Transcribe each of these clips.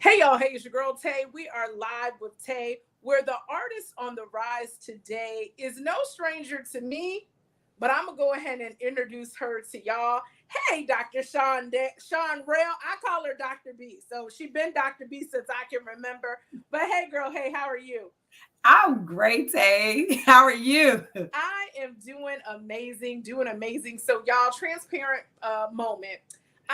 Hey y'all, hey, it's your girl Tae. We are live with Tae, where the artist on the rise today is no stranger to me, but I'm gonna go ahead and introduce her to y'all. Hey, Dr. Sean Rail. I call her Dr. B. So she been Dr. B since I can remember. But hey girl, hey, how are you? I'm great, Tay. How are you? I am doing amazing. So, y'all, transparent moment.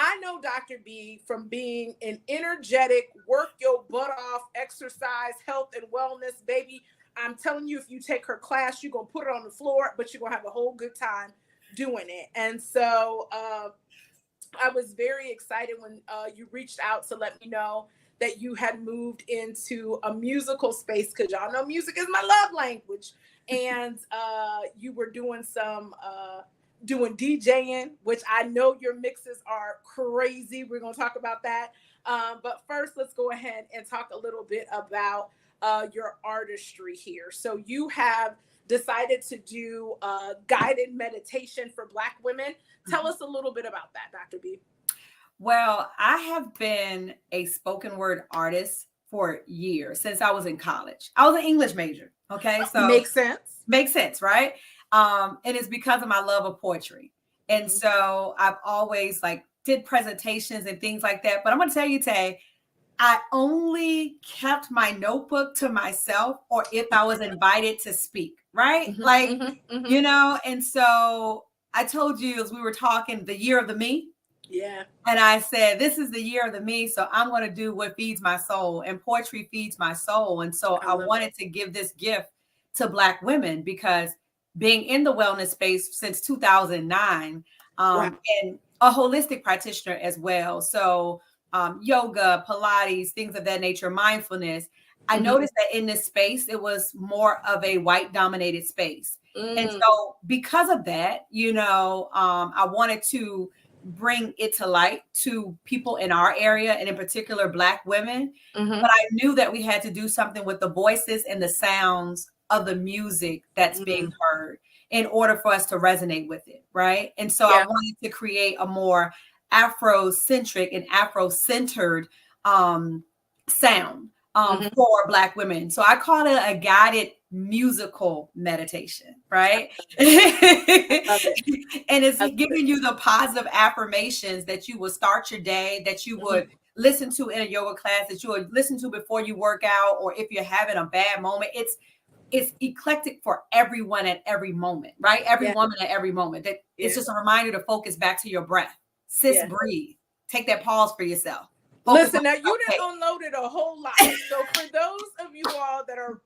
I know Dr. B from being an energetic, work your butt off, exercise, health, and wellness baby. I'm telling you, if you take her class, you're going to put it on the floor, but you're going to have a whole good time doing it. And so, I was very excited when you reached out to let me know that you had moved into a musical space because y'all know music is my love language, and you were doing doing DJing, which I know your mixes are crazy. We're gonna talk about that, but first, let's go ahead and talk a little bit about your artistry here. So you have decided to do guided meditation for Black women. Tell us a little bit about that, Dr. B. Well, I have been a spoken word artist for years since I was in college. I was an English major. Okay. So Makes sense. makes sense, right? And it's because of my love of poetry. And Mhm. so I've always like did presentations and things like that. But I'm gonna tell you, Tay, I only kept my notebook to myself or if I was invited to speak, right? Mhm, Like, mhm, mhm. and so I told you as we were talking the year of the me. Yeah. And I said, this is the year of the me. So I'm going to do what feeds my soul. And poetry feeds my soul. And so I I love it. wanted to give this gift to Black women because being in the wellness space since 2009 Wow. and a holistic practitioner as well. So yoga, Pilates, things of that nature, mindfulness. I Mhm. noticed that in this space, it was more of a white dominated space. And Mm, so because of that, I wanted to bring it to light to people in our area and in particular Black women. But mhm, I knew that we had to do something with the voices and the sounds of the music that's being mm. heard in order for us to resonate with it, right? And so I Yeah. wanted to create a more Afrocentric and Afro-centered sound Mhm. for Black women. So I call it a guided musical meditation, right? And Love it. it's I love it. giving you the positive affirmations that you would start your day, that you Mhm. would listen to in a yoga class, that you would listen to before you work out, or if you're having a bad moment. It's eclectic for everyone at every moment, right? Every Yeah. woman at every moment. That it's Yeah. just a reminder to focus back to your breath. Sis, Yeah. breathe. Take that pause for yourself. Focus on Listen, now you okay. didn't unloaded a whole lot. So for those of you all that are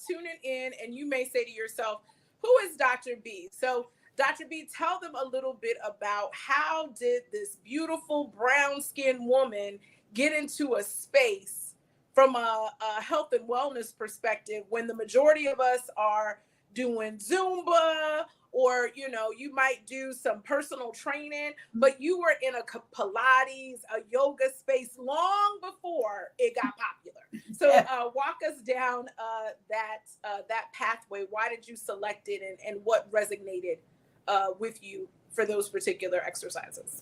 tuning in, and you may say to yourself, "Who is Dr. B?" So Dr. B, tell them a little bit about how did this beautiful brown skinned woman get into a space from a health and wellness perspective when the majority of us are doing Zumba, or you might do some personal training, but you were in a Pilates, a yoga space long before it got popular. So walk us down that pathway. Why did you select it, and what resonated with you for those particular exercises?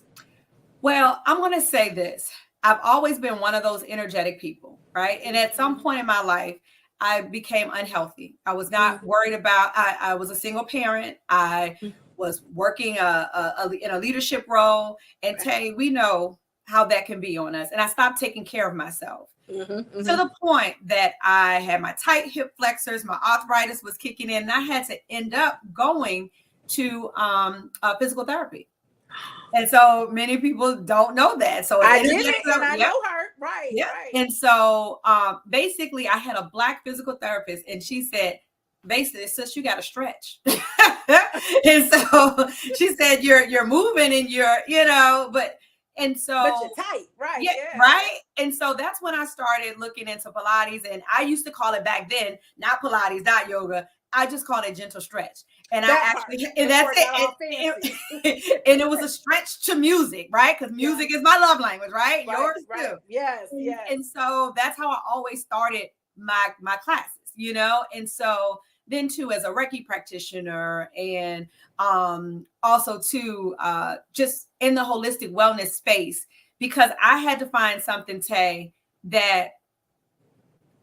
Well, I'm going to say this. I've always been one of those energetic people, right? And at some Mhm. point in my life, I became unhealthy. I was not Mhm. worried about, I was a single parent. I was working in a leadership role. And Right. Tay, we know how that can be on us. And I stopped taking care of myself Mhm. to Mhm. the point that I had my tight hip flexors, my arthritis was kicking in, and I had to end up going to physical therapy. And so many people don't know that. So I interject didn't, and them. I Yep. know her. Right. Yep. Right. And so basically I had a Black physical therapist and she said, basically, sis, you gotta stretch. And so she said, you're moving and but and But you're so tight. Right. yeah, Yeah. Yeah. right. And so that's when I started looking into Pilates. And I used to call it back then, not Pilates, not yoga. I just called it gentle stretch. And I That part actually, and that's before it got it. all fancy. And it was a stretch to music, right? Because Yeah. music is my love language, right? Right. Yours Right. too. Yes. Yes. And so that's how I always started my classes. And so then too, as a Reiki practitioner and also too just in the holistic wellness space, because I had to find something, Tay, that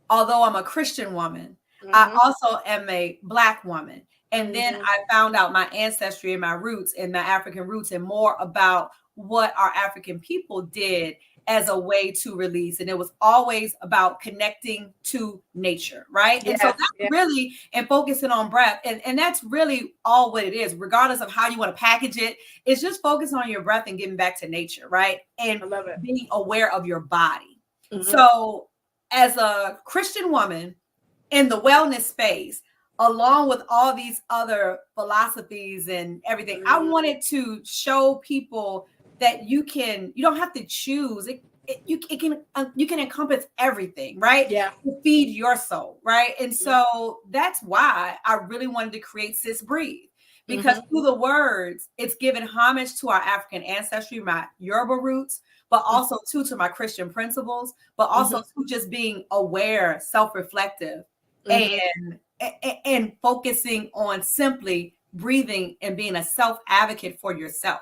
although I'm a Christian woman, I Mm-hmm. also am a Black woman. And then Mm-hmm. I found out my ancestry and my roots and my African roots and more about what our African people did as a way to release. And it was always about connecting to nature, right? And so Yes. that's Yes. really, and focusing on breath. And that's really all what it is, regardless of how you want to package it. It's just focus on your breath and getting back to nature, right? And I love it. being aware of your body. Mm-hmm. So as a Christian woman in the wellness space, along with all these other philosophies and everything, I wanted to show people that you don't have to choose. You can encompass everything, right? Yeah. To feed your soul, right? And so that's why I really wanted to create Sis Breathe, because through the words, it's giving homage to our African ancestry, my Yoruba roots, but also too to my Christian principles, but also to just being aware, self-reflective, and focusing on simply breathing and being a self-advocate for yourself,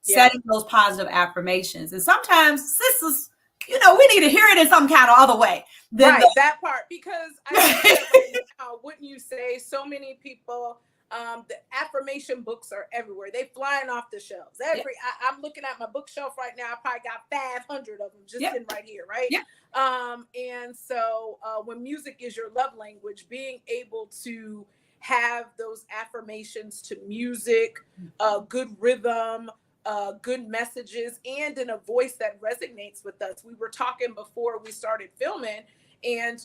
setting those positive affirmations. And sometimes, sisters, we need to hear it in some kind of other way. Right, that part, because I think that right now, wouldn't you say, so many people, the affirmation books are everywhere. They flying off the shelves. I'm looking at my bookshelf right now. I probably got 500 of them just sitting right here, right? And so when music is your love language, being able to have those affirmations to music, good rhythm, good messages, and in a voice that resonates with us. We were talking before we started filming, and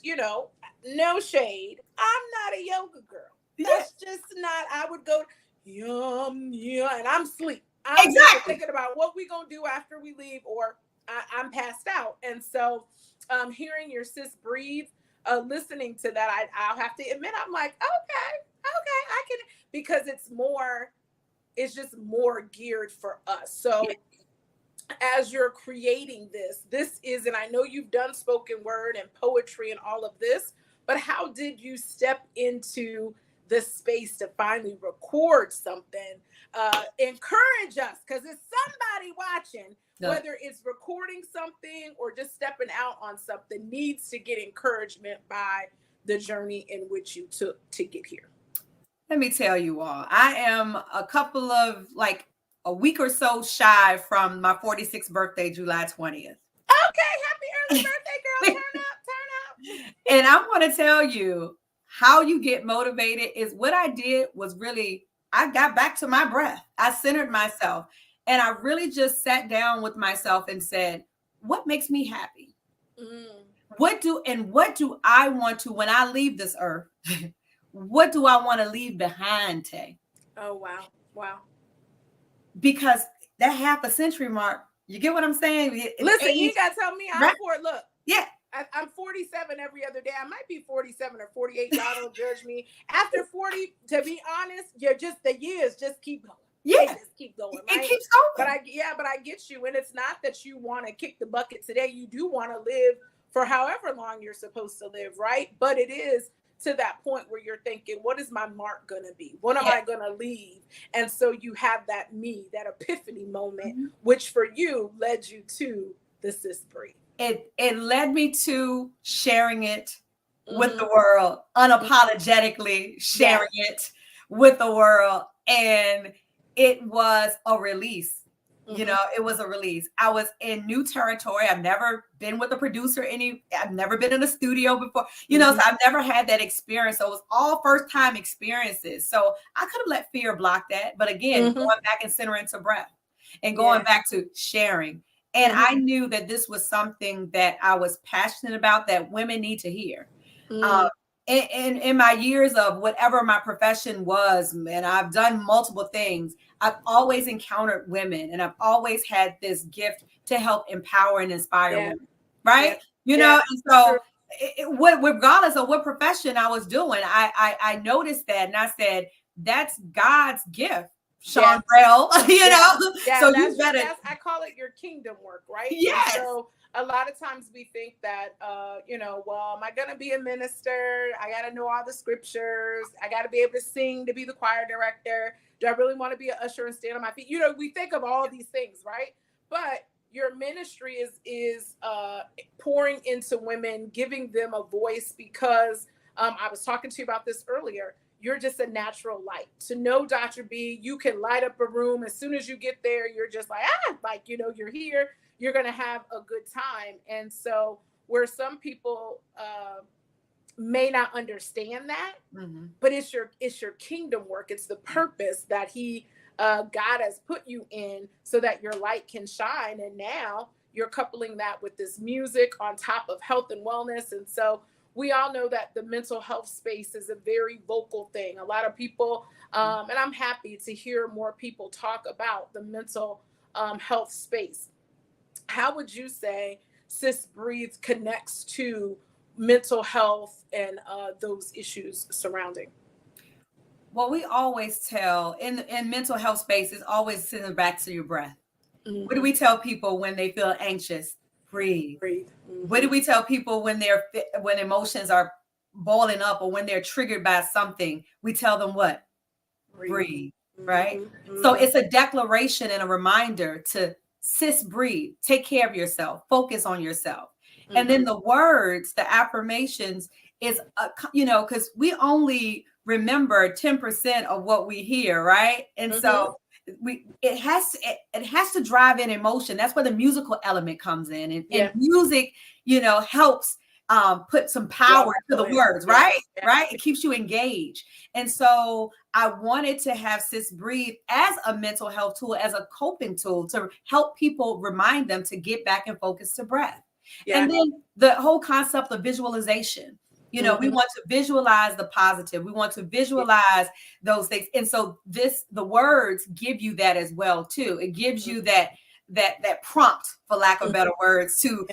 no shade, I'm not a yoga girl. That's just not. I would go yum, and I'm asleep. I'm thinking about what we gonna do after we leave, or I'm passed out. And so hearing your Sis Breathe, listening to that, I'll have to admit, I'm like, okay, I can, because it's just more geared for us. So as you're creating this is, and I know you've done spoken word and poetry and all of this, but how did you step into the space to finally record something? Encourage us, because it's somebody watching, whether it's recording something or just stepping out on something, needs to get encouragement by the journey in which you took to get here. Let me tell you all, I am a week or so shy from my 46th birthday, July 20th. Okay, happy early birthday, girl. Turn up. And I want to tell you how you get motivated is what I did was really, I got back to my breath. I centered myself, and I really just sat down with myself and said, what makes me happy? What do I want to, when I leave this earth, what do I want to leave behind, Tae? Oh, wow. Wow. Because that half a century mark, you get what I'm saying? Listen, you ain't got to tell me. Look. Yeah. I'm 47 every other day. I might be 47 or 48. Y'all don't judge me. After 40, to be honest, the years just keep going. Yeah. They just keep going. Right? It keeps going. But I get you. And it's not that you want to kick the bucket today. You do want to live for however long you're supposed to live, right? But it is to that point where you're thinking, what is my mark going to be? What am I going to leave? And so you have that epiphany moment, which for you led you to the Sis Breathe. It led me to sharing it with the world, unapologetically sharing it with the world. And it was a release. It was a release. I was in new territory. I've never been with a producer. I've never been in a studio before, so I've never had that experience. So it was all first time experiences. So I could have let fear block that. But again, going back and centering to breath and going back to sharing. And I knew that this was something that I was passionate about, that women need to hear. In my years of whatever my profession was, and I've done multiple things, I've always encountered women, and I've always had this gift to help empower and inspire women, right? And so regardless of what profession I was doing, I noticed that, and I said, that's God's gift. Chantel, so you better. I call it your kingdom work, right? Yes. And so a lot of times we think that, well, am I going to be a minister? I got to know all the scriptures. I got to be able to sing to be the choir director. Do I really want to be an usher and stand on my feet? We think of all these things, right? But your ministry is pouring into women, giving them a voice because I was talking to you about this earlier. You're just a natural light. To know Dr. B, you can light up a room. As soon as you get there, you're just like, like, you're here, you're going to have a good time. And so where some people may not understand that, but it's your kingdom work. It's the purpose that God has put you in so that your light can shine. And now you're coupling that with this music on top of health and wellness. And so we all know that the mental health space is a very vocal thing. A lot of people, and I'm happy to hear more people talk about the mental health space. How would you say Sis Breathe connects to mental health and those issues surrounding? Well, we always tell in mental health spaces, always send back to your breath. Mm-hmm. What do we tell people when they feel anxious? Breathe. Breathe. Mm-hmm. What do we tell people when emotions are boiling up or when they're triggered by something? We tell them what? Breathe. Right? Mm-hmm. So it's a declaration and a reminder to breathe, take care of yourself, focus on yourself. Mm-hmm. And then the words, the affirmations is, because we only remember 10% of what we hear, right? And so it has to drive in emotion. That's where the musical element comes in, and music, helps put some power to the words, right? Yeah. Right? It keeps you engaged. And so I wanted to have Sis Breathe as a mental health tool, as a coping tool to help people, remind them to get back and focus to breath. Yeah. And then the whole concept of visualization. We want to visualize the positive. We want to visualize those things. And so the words give you that as well, too. It gives you that prompt, for lack of better words, to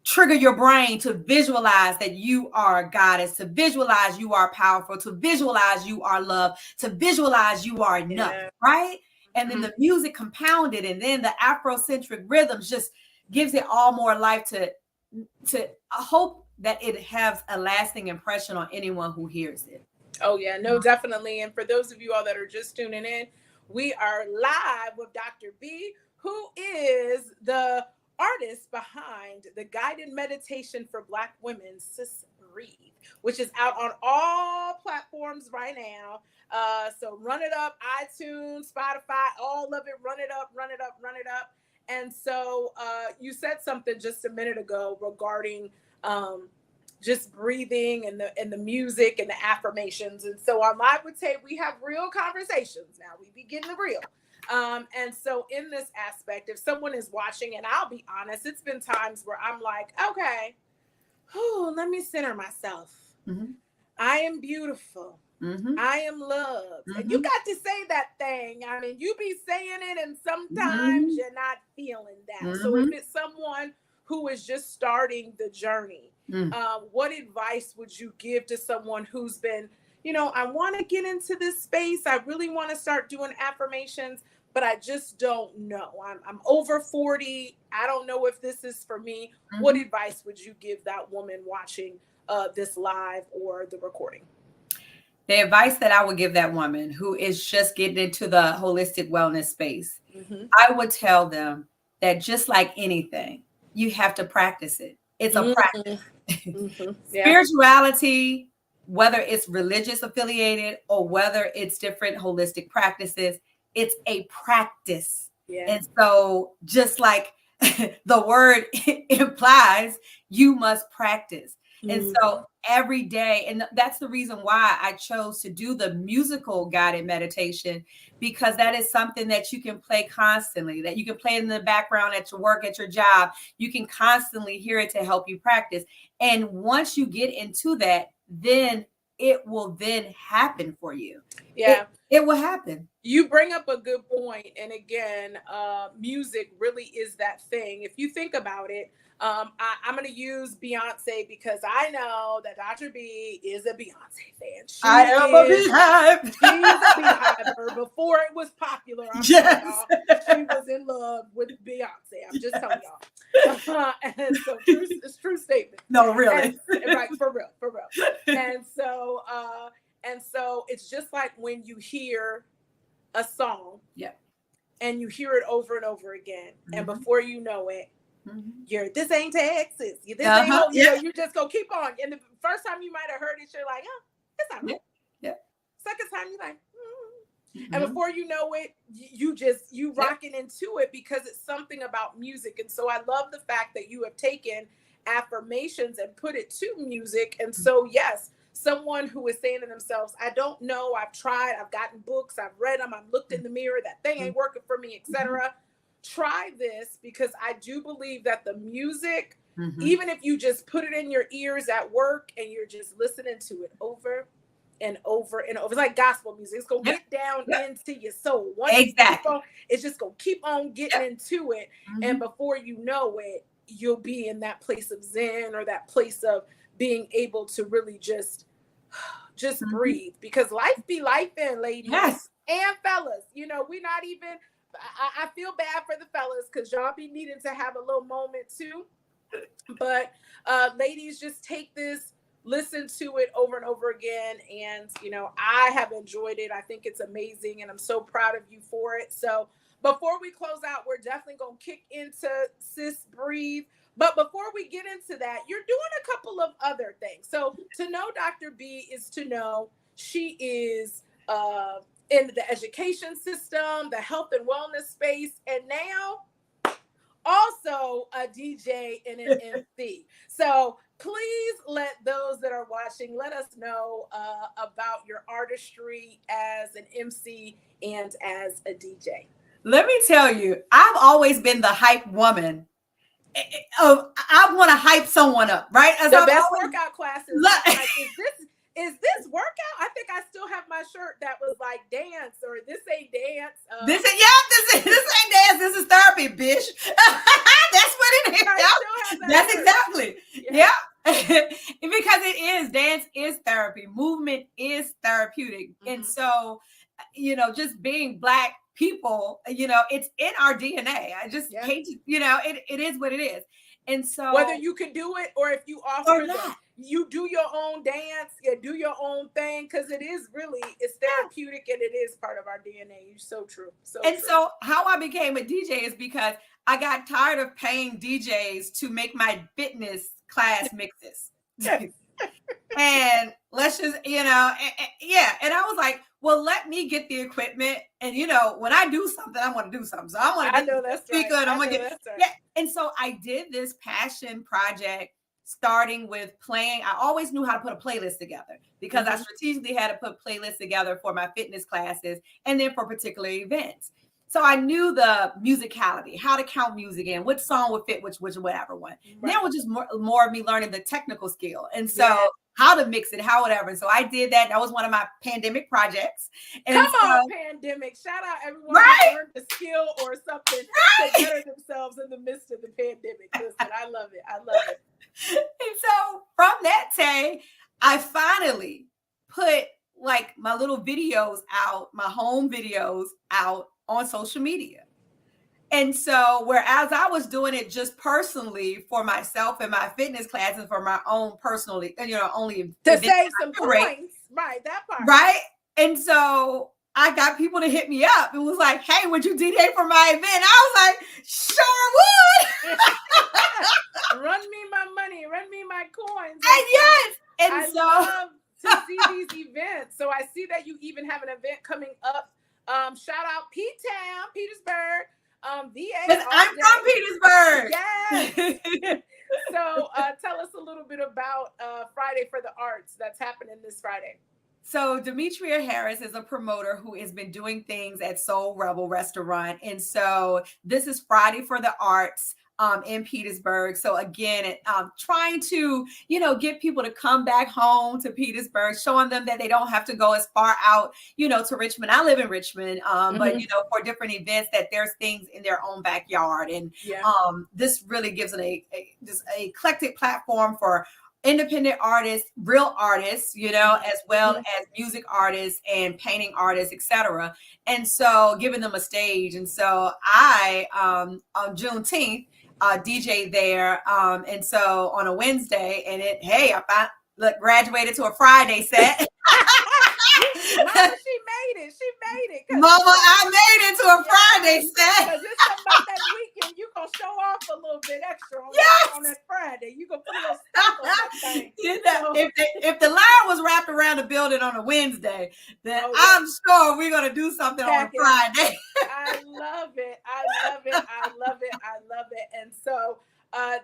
trigger your brain to visualize that you are a goddess, to visualize you are powerful, to visualize you are loved, to visualize you are enough, right? And then the music compounded, and then the Afrocentric rhythms just gives it all more life to hope that it has a lasting impression on anyone who hears it. Oh, yeah, no, definitely. And for those of you all that are just tuning in, we are live with Dr. B, who is the artist behind the guided meditation for Black women, Sis Breathe, which is out on all platforms right now. So run it up, iTunes, Spotify, all of it, run it up, run it up, run it up. And so you said something just a minute ago regarding just breathing and the music and the affirmations. And so on Live with Tae, we have real conversations now. We be getting the real. And so in this aspect, if someone is watching, and I'll be honest, it's been times where I'm like, okay, let me center myself. Mm-hmm. I am beautiful. Mm-hmm. I am loved. Mm-hmm. And you got to say that thing. I mean, you be saying it and sometimes you're not feeling that. Mm-hmm. So if it's someone who is just starting the journey, what advice would you give to someone who's been, I want to get into this space. I really want to start doing affirmations, but I just don't know. I'm over 40. I don't know if this is for me. Mm-hmm. What advice would you give that woman watching this live or the recording? The advice that I would give that woman who is just getting into the holistic wellness space, I would tell them that just like anything, you have to practice it. It's a practice. Spirituality, whether it's religious affiliated or whether it's different holistic practices, it's a practice. Yeah. And so just like the word implies, you must practice. And so every day, and that's the reason why I chose to do the musical guided meditation, because that is something that you can play constantly, that you can play in the background at your work, at your job. You can constantly hear it to help you practice. And once you get into that, then it will then happen for you. Yeah, it will happen. You bring up a good point. And again, music really is that thing. If you think about it, I'm going to use Beyonce because I know that Dr. B is a Beyonce fan. I am a Beehive. She's a Beehiver. Before it was popular, she was in love with Beyonce. I'm just telling y'all. And so it's true statement. No, really. Right, for real. And so it's just like when you hear a song. Yeah. and you hear it over and over again. And before you know it, you're, this ain't Texas. This ain't home. You know, you just go keep on. And the first time you might have heard it, you're like, oh, it's not right. Second time, you're like, and before you know it, you rocking into it because it's something about music. And so I love the fact that you have taken affirmations and put it to music. And so, yes, someone who is saying to themselves, I don't know, I've tried, I've gotten books, I've read them, I've looked in the mirror, that thing ain't working for me, etc. Try this, because I do believe that the music, even if you just put it in your ears at work and you're just listening to it over and over and over, it's like gospel music. It's gonna get down into your soul. Once it's just gonna keep on getting into it, and before you know it, you'll be in that place of zen, or that place of being able to really just breathe, because life be life in, ladies and fellas. You know, we not even, I feel bad for the fellas, because y'all be needing to have a little moment too. But ladies, just take this, listen to it over and over again. And, you know, I have enjoyed it. I think it's amazing, and I'm so proud of you for it. So before we close out, we're definitely going to kick into Sis Breathe. But before we get into that, you're doing a couple of other things. So to know Dr. B is to know she is in the education system, the health and wellness space, and now also a DJ and an MC. So please let those that are watching, let us know about your artistry as an MC and as a DJ. Let me tell you, I've always been the hype woman. I want to hype someone up, right? As the best workout classes. Like, is this workout? I think I still have my shirt that was like dance, or this ain't dance. This ain't dance. This is therapy, bitch. That's what it is. That's shirt. Exactly. Yeah. Because it is, dance is therapy. Movement is therapeutic. And so, you know, just being Black people, you know, it's in our DNA. I just hate to, you know, it is what it is. And so whether you can do it, or if you offer them, you do your own dance, you do your own thing, because it is really, it's therapeutic, and it is part of our DNA. You're so true. So how I became a DJ is because I got tired of paying DJs to make my fitness class mixes. And let's just, you know, and I was like, well, let me get the equipment, and you know, when I do something, I want to do something. So I want to get the speaker, and I'm gonna get And so I did this passion project, starting with playing. I always knew how to put a playlist together, because I strategically had to put playlists together for my fitness classes and then for particular events. So I knew the musicality, how to count music in, which song would fit which whatever one. Now it was just more of me learning the technical skill. And so how to mix it, how whatever. And so I did that. That was one of my pandemic projects. And Come on, pandemic. Shout out everyone who learned a skill or something to better themselves in the midst of the pandemic. Listen, I love it. I love it. And so from that day, I finally put like my little videos out, my home videos out on social media. And so whereas I was doing it just personally for myself and my fitness classes for my own personally, you know, only to save some coins, right? That part, right? And so I got people to hit me up and was like, "Hey, would you DJ for my event?" I was like, "Sure would." Run me my money, run me my coins. And I love to see these events. So I see that you even have an event coming up. Shout out P-Town, Petersburg. VA. I'm from Petersburg. Yes. So tell us a little bit about Friday for the Arts that's happening this Friday. So Demetria Harris is a promoter who has been doing things at Soul Rebel Restaurant. And so this is Friday for the Arts in Petersburg. So again, trying to, you know, get people to come back home to Petersburg, showing them that they don't have to go as far out, you know, to Richmond. I live in Richmond, but, you know, for different events that there's things in their own backyard. And this really gives an eclectic platform for independent artists, real artists, you know, as well as music artists and painting artists, etc. And so giving them a stage. And so I, on Juneteenth, DJ there. And so on a Wednesday, and I graduated to a Friday set. Mama, she made it. She made it. Mama, I made it to a Friday set. Because it's something about that weekend. You gonna show off a little bit extra on, on that Friday. You gonna put a little stuff on that thing. You know, So, if the line was wrapped around the building on a Wednesday, then I'm sure we're gonna do something on a Friday. I love it. I love it. I love it. I love it. And so,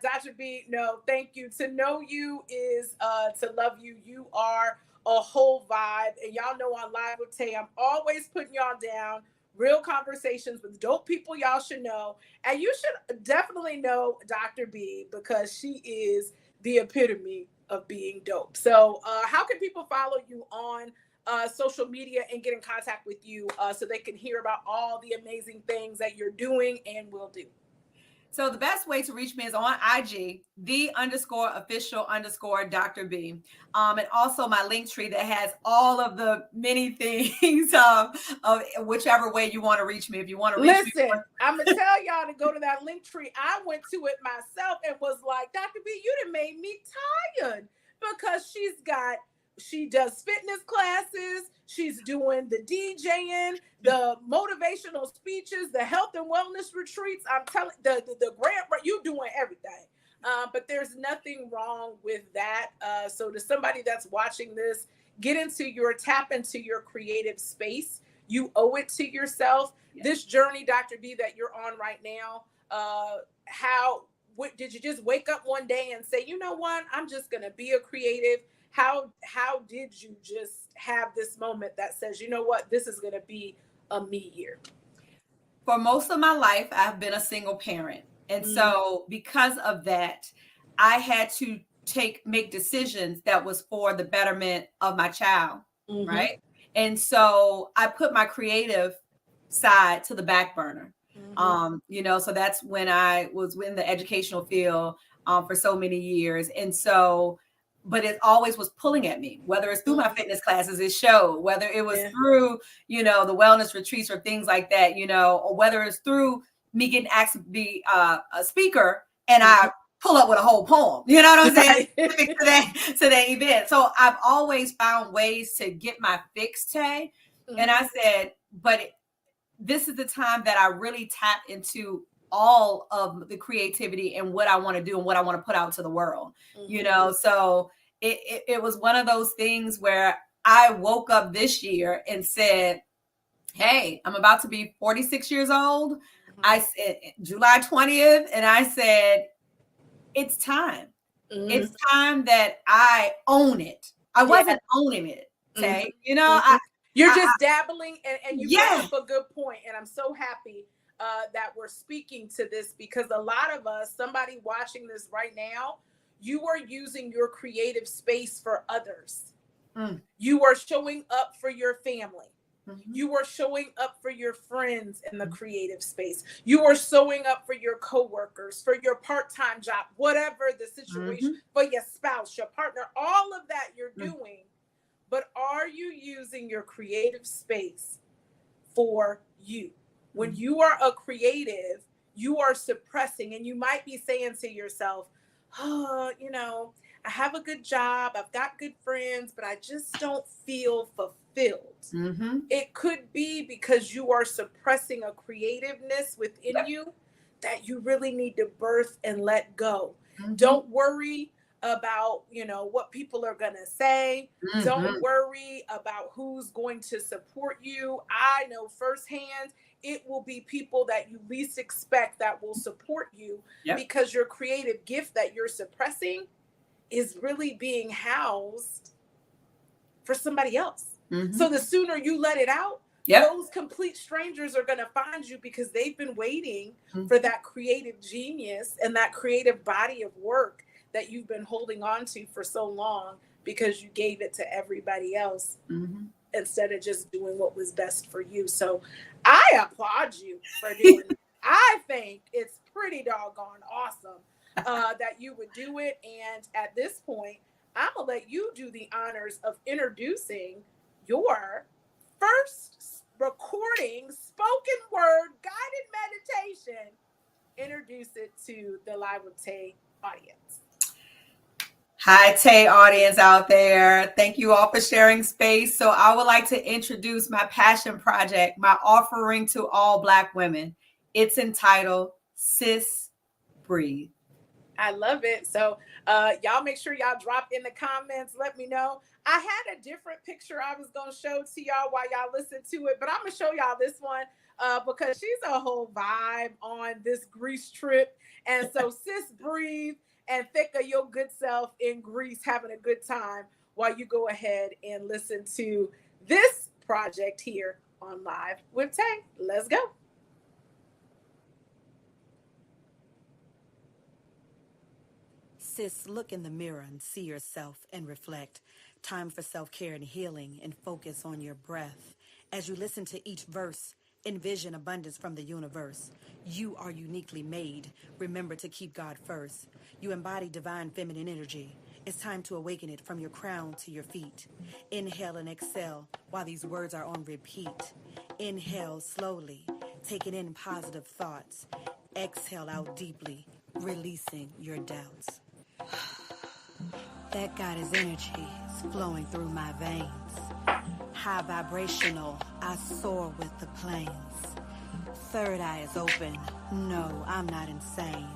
Dr. B, no, thank you. To know you is to love you. You are a whole vibe. And y'all know on Live with Tae, I'm always putting y'all down. Real conversations with dope people y'all should know. And you should definitely know Dr. B because she is the epitome of being dope. So how can people follow you on social media and get in contact with you so they can hear about all the amazing things that you're doing and will do? So the best way to reach me is on IG, _official_ Dr. B. And also my link tree that has all of the many things of whichever way you want to reach me. If you want to reach me. Listen, I'm going to tell y'all to go to that link tree. I went to it myself and was like, Dr. B, you done made me tired because she does fitness classes. She's doing the DJing, the motivational speeches, the health and wellness retreats. I'm telling the grant, you doing everything. But there's nothing wrong with that. So to somebody that's watching this, tap into your creative space. You owe it to yourself. Yes. This journey, Dr. B, that you're on right now, did you just wake up one day and say, you know what, I'm just going to be a creative? How did you just have this moment that says, you know what, this is going to be a me year? For most of my life, I've been a single parent. And so because of that, I had to make decisions that was for the betterment of my child. Right. And so I put my creative side to the back burner. So that's when I was in the educational field for so many years. And so but it always was pulling at me, whether it's through my fitness classes, it showed, whether it was through, the wellness retreats or things like that, or whether it's through me getting asked to be a speaker and I pull up with a whole poem, you know what I'm saying? to that event. So I've always found ways to get my fix, Tae. And I said, but this is the time that I really tap into all of the creativity and what I want to do and what I want to put out to the world, so it was one of those things where I woke up this year and said, hey, I'm about to be 46 years old. I said July 20th. And I said, it's time. It's time that I own it. I wasn't owning it. Tae. You're just dabbling and you brought up a good point. And I'm so happy that we're speaking to this because a lot of us, somebody watching this right now, you are using your creative space for others. You are showing up for your family. You are showing up for your friends in the creative space. You are showing up for your coworkers, for your part-time job, whatever the situation, for your spouse, your partner, all of that you're doing. But are you using your creative space for you? When you are a creative, you are suppressing and you might be saying to yourself, oh, I have a good job. I've got good friends, but I just don't feel fulfilled. It could be because you are suppressing a creativeness within you that you really need to birth and let go. Don't worry about, what people are going to say. Don't worry about who's going to support you. I know firsthand, it will be people that you least expect that will support you because your creative gift that you're suppressing is really being housed for somebody else. So the sooner you let it out, those complete strangers are going to find you because they've been waiting for that creative genius and that creative body of work that you've been holding on to for so long because you gave it to everybody else instead of just doing what was best for you. So I applaud you for doing it. I think it's pretty doggone awesome that you would do it. And at this point, I'm going to let you do the honors of introducing your first recording, spoken word, guided meditation. Introduce it to the Live with Tae audience. Hi, Tay audience out there. Thank you all for sharing space. So I would like to introduce my passion project, my offering to all Black women. It's entitled Sis Breathe. I love it. So y'all make sure y'all drop in the comments. Let me know. I had a different picture I was going to show to y'all while y'all listen to it, but I'm going to show y'all this one because she's a whole vibe on this Greece trip. And so sis breathe and think of your good self in Greece having a good time while you go ahead and listen to this project here on Live with Tay. Let's go. Sis, look in the mirror and see yourself and reflect. Time for self-care and healing, and focus on your breath. As you listen to each verse, envision abundance from the universe. You are uniquely made. Remember to keep God first. You embody divine feminine energy. It's time to awaken it from your crown to your feet. Inhale and exhale while these words are on repeat. Inhale slowly, taking in positive thoughts. Exhale out deeply, releasing your doubts. That goddess energy is flowing through my veins. High vibrational, I soar with the planes. Third eye is open, no, I'm not insane.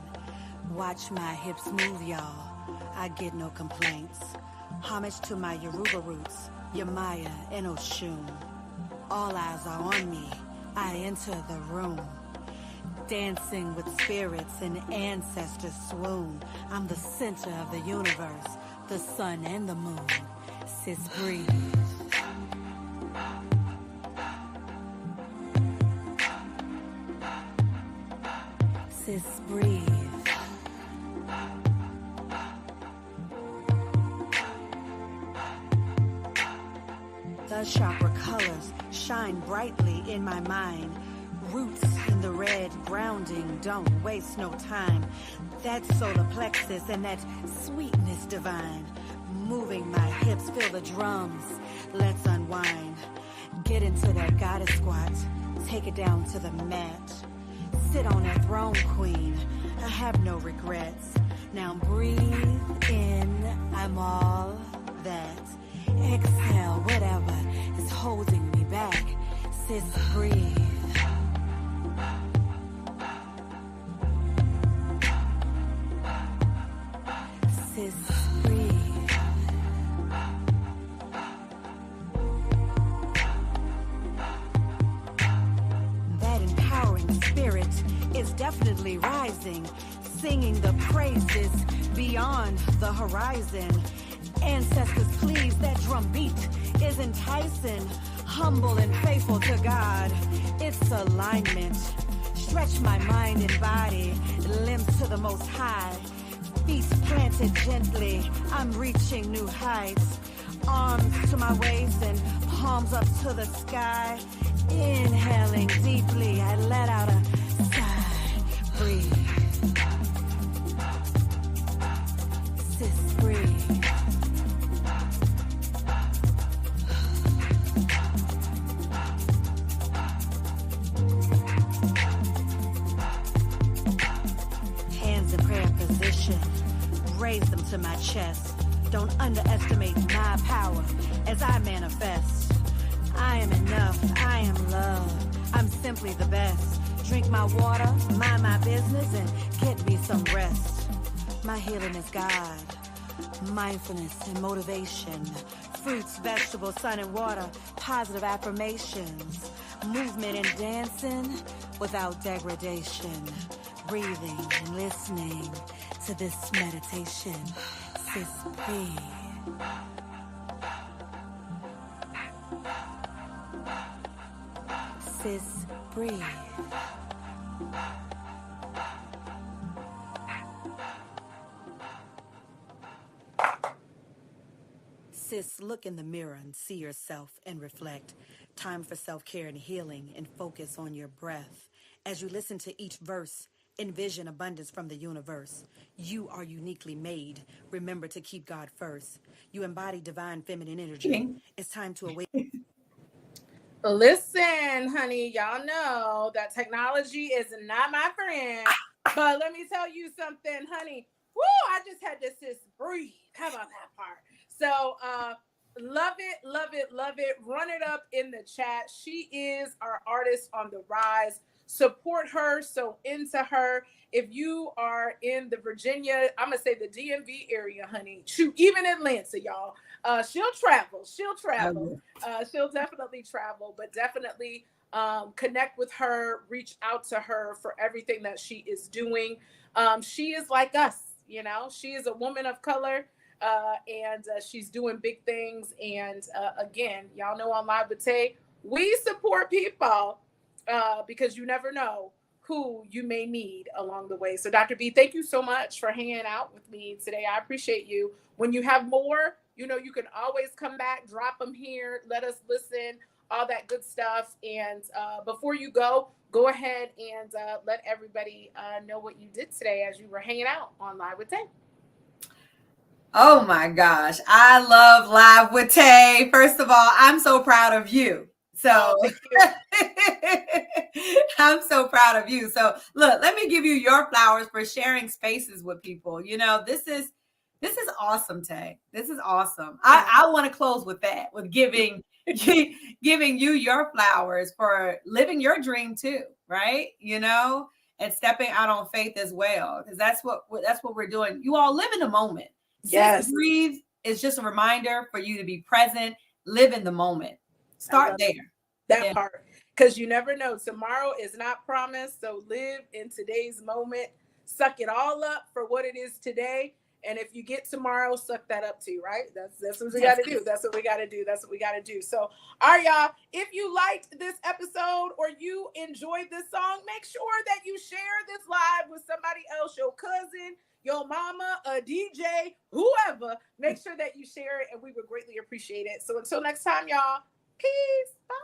Watch my hips move, y'all, I get no complaints. Homage to my Yoruba roots, Yamaya and Oshun. All eyes are on me, I enter the room. Dancing with spirits and ancestors swoon. I'm the center of the universe, the sun and the moon. Sis, breathe. Sis, breathe. The chakra colors shine brightly in my mind. Roots in the red, grounding, don't waste no time. That solar plexus and that sweetness divine. Moving my hips, feel the drums. Let's unwind. Get into that goddess squat. Take it down to the mat. Sit on that throne, queen. I have no regrets. Now breathe in, I'm all that. Exhale, whatever is holding me back. Sis, breathe. Sis, breathe. That empowering spirit is definitely rising, singing the praises beyond the horizon. Ancestors, please, that drum beat is enticing. Humble and faithful to God, it's alignment. Stretch my mind and body, limbs to the most high. Feet planted gently, I'm reaching new heights. Arms to my waist and palms up to the sky. Inhaling deeply, I let out a sigh. Breathe. Sis, breathe. Hands in prayer position. Raise them to my chest. Don't underestimate my power as I manifest. I am enough. I am love. I'm simply the best. Drink my water, mind my business, and get me some rest. My healing is God. Mindfulness and motivation. Fruits, vegetables, sun and water. Positive affirmations. Movement and dancing without degradation. Breathing and listening to this meditation. Sis, breathe. Sis, breathe. Sis, look in the mirror and see yourself and reflect. Time for self-care and healing, and focus on your breath. As you listen to each verse, envision abundance from the universe. You are uniquely made. Remember to keep God first. You embody divine feminine energy. It's time to awaken. Listen, honey, y'all know that technology is not my friend. But let me tell you something, honey. Woo, I just had to sis breathe. How about that part? So love it, love it, love it. Run it up in the chat. She is our artist on the rise. Support her, so into her. If you are in the Virginia, I'm gonna say the DMV area, honey, shoot, even Atlanta, y'all. She'll travel. She'll travel. She'll definitely travel, but definitely connect with her, reach out to her for everything that she is doing. She is like us, you know. She is a woman of color, and she's doing big things. And again, y'all know on Live with Tae, we support people because you never know who you may need along the way. So Dr. B, thank you so much for hanging out with me today. I appreciate you. When you have more, you know, you can always come back, drop them here, let us listen, all that good stuff. And before you go ahead and let everybody know what you did today as you were hanging out on Live with Tae. Oh my gosh, I love Live with Tae. First of all, I'm so proud of you. So I'm so proud of you. So look, let me give you your flowers for sharing spaces with people. You know, this is awesome, Tae. This is awesome. I want to close with that, with giving you your flowers for living your dream too, right? You know, and stepping out on faith as well, because that's what we're doing. You all live in the moment. Yes. Breathe is just a reminder for you to be present, live in the moment. Start there. That part, because you never know. Tomorrow is not promised. So live in today's moment. Suck it all up for what it is today. And if you get tomorrow, suck that up too, right? That's what we got to do. That's what we got to do. That's what we got to do. So, all right, y'all, if you liked this episode or you enjoyed this song, make sure that you share this live with somebody else, your cousin, your mama, a DJ, whoever. Make sure that you share it, and we would greatly appreciate it. So until next time, y'all, peace. Bye.